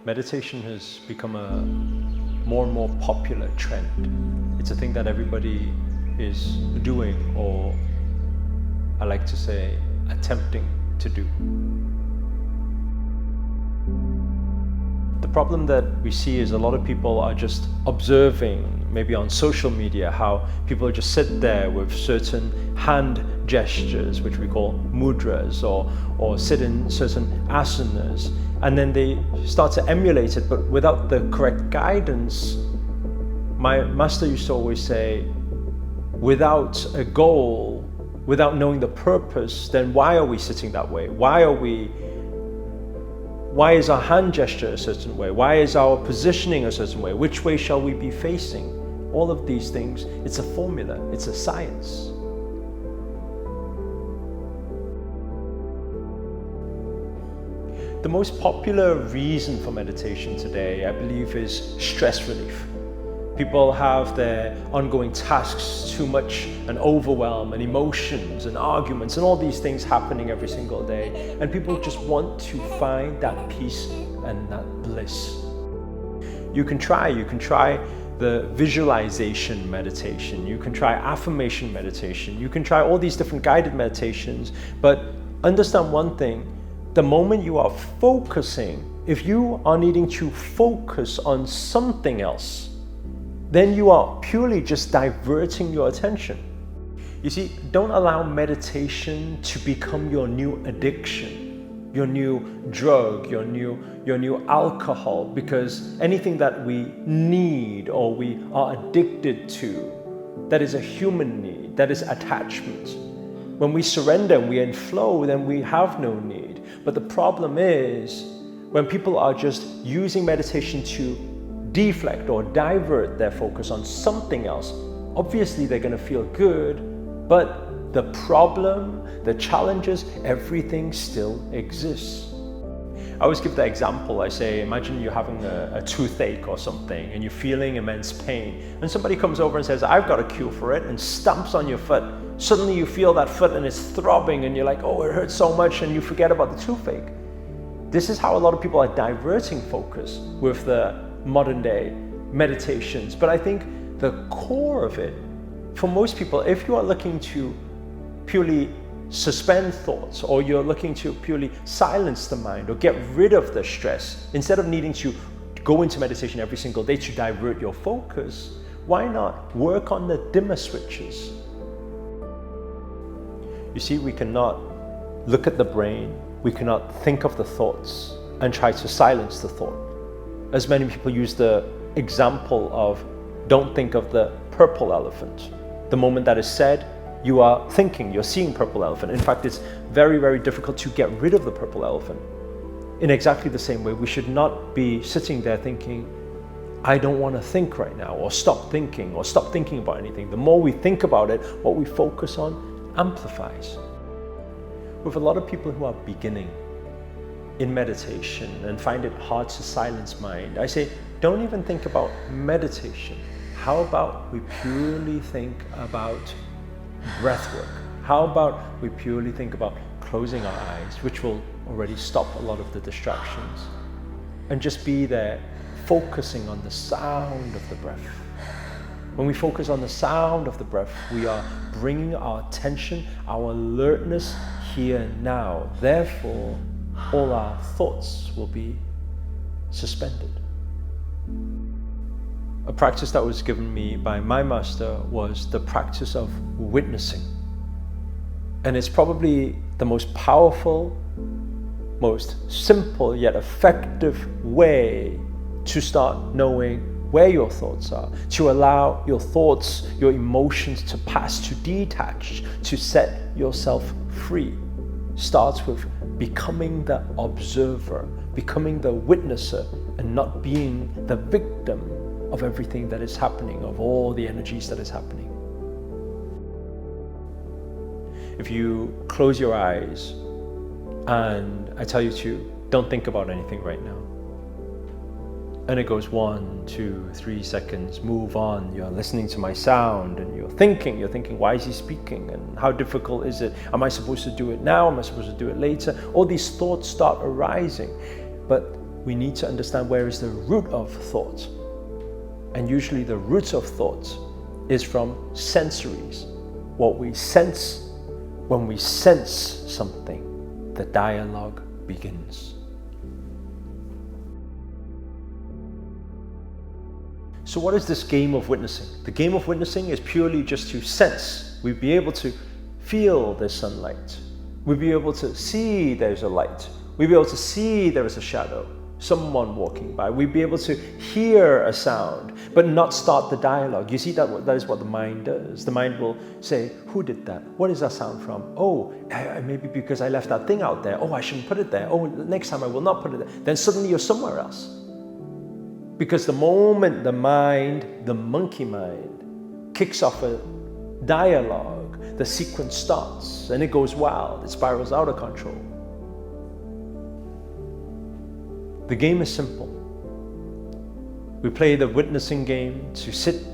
Meditation has become a more and more popular trend. It's a thing that everybody is doing, or I like to say, attempting to do. The problem that we see is a lot of people are just observing, maybe on social media, how people just sit there with certain hand gestures, which we call mudras, or sit in certain asanas, and then they start to emulate it, but without the correct guidance. My master used to always say, without a goal, without knowing the purpose, then why are we sitting that way? Why is our hand gesture a certain way? Why is our positioning a certain way? Which way shall we be facing? All of these things, it's a formula, it's a science. The most popular reason for meditation today, I believe, is stress relief. People have their ongoing tasks, too much, and overwhelm, and emotions, and arguments, and all these things happening every single day. And people just want to find that peace and that bliss. You can try the visualization meditation. You can try affirmation meditation. You can try all these different guided meditations. But understand one thing, the moment you are focusing, if you are needing to focus on something else, then you are purely just diverting your attention. You see, don't allow meditation to become your new addiction, your new drug, your new alcohol, because anything that we need or we are addicted to, that is a human need, that is attachment. When we surrender and we are in flow, then we have no need. But the problem is, when people are just using meditation to deflect or divert their focus on something else, obviously they're going to feel good, but the problem, the challenges, everything still exists. I always give the example. I say, imagine you're having a toothache or something and you're feeling immense pain, and somebody comes over and says, I've got a cure for it, and stamps on your foot. Suddenly you feel that foot and it's throbbing and you're like, oh, it hurts so much, and you forget about the toothache. This is how a lot of people are diverting focus with the modern day meditations. But I think the core of it, for most people, if you are looking to purely suspend thoughts, or you're looking to purely silence the mind or get rid of the stress, instead of needing to go into meditation every single day to divert your focus, why not work on the dimmer switches? You see, we cannot look at the brain, we cannot think of the thoughts and try to silence the thought. As many people use the example of, don't think of the purple elephant. The moment that is said, you are thinking, you're seeing purple elephant. In fact, it's very, very difficult to get rid of the purple elephant. In exactly the same way, we should not be sitting there thinking, I don't want to think right now, or stop thinking about anything. The more we think about it, what we focus on amplifies. With a lot of people who are beginning in meditation and find it hard to silence mind, I say, don't even think about meditation. How about we purely think about breath work? How about we purely think about closing our eyes, which will already stop a lot of the distractions, and just be there focusing on the sound of the breath. When we focus on the sound of the breath, we are bringing our attention, our alertness here and now. Therefore, all our thoughts will be suspended. A practice that was given me by my master was the practice of witnessing. And it's probably the most powerful, most simple yet effective way to start knowing where your thoughts are, to allow your thoughts, your emotions to pass, to detach, to set yourself free. Starts with becoming the observer, becoming the witnesser, and not being the victim of everything that is happening, of all the energies that is happening. If you close your eyes and I tell you to don't think about anything right now, and it goes 1, 2, 3 seconds, move on, you're listening to my sound and you're thinking, why is he speaking, and how difficult is it? Am I supposed to do it now? Am I supposed to do it later? All these thoughts start arising. But we need to understand where is the root of thought. And usually the root of thought is from sensories. What we sense. When we sense something, the dialogue begins. So what is this game of witnessing? The game of witnessing is purely just to sense. We'd be able to feel the sunlight. We'd be able to see there's a light. We'd be able to see there is a shadow, someone walking by. We'd be able to hear a sound, but not start the dialogue. You see, that is what the mind does. The mind will say, who did that? What is that sound from? Oh, maybe because I left that thing out there. Oh, I shouldn't put it there. Oh, next time I will not put it there. Then suddenly you're somewhere else. Because the moment the mind, the monkey mind, kicks off a dialogue, the sequence starts and it goes wild. It spirals out of control. The game is simple. We play the witnessing game to sit,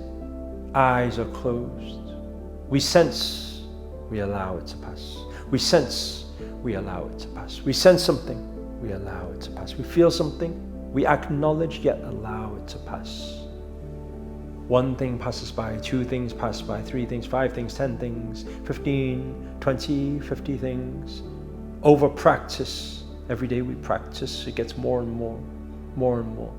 eyes are closed. We sense, we allow it to pass. We sense, we allow it to pass. We sense something, we allow it to pass. We feel something, we acknowledge yet allow it to pass. One thing passes by, two things pass by, three things, 5 things, 10 things, 15, 20, 50 things. Over practice. Every day we practice, it gets more and more and more.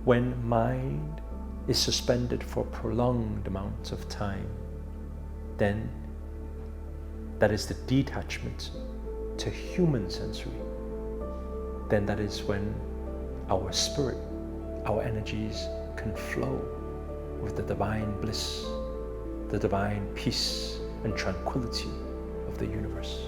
When mind is suspended for prolonged amounts of time, then that is the detachment to human sensory. Then that is when our spirit, our energies can flow with the divine bliss, the divine peace and tranquility of the universe.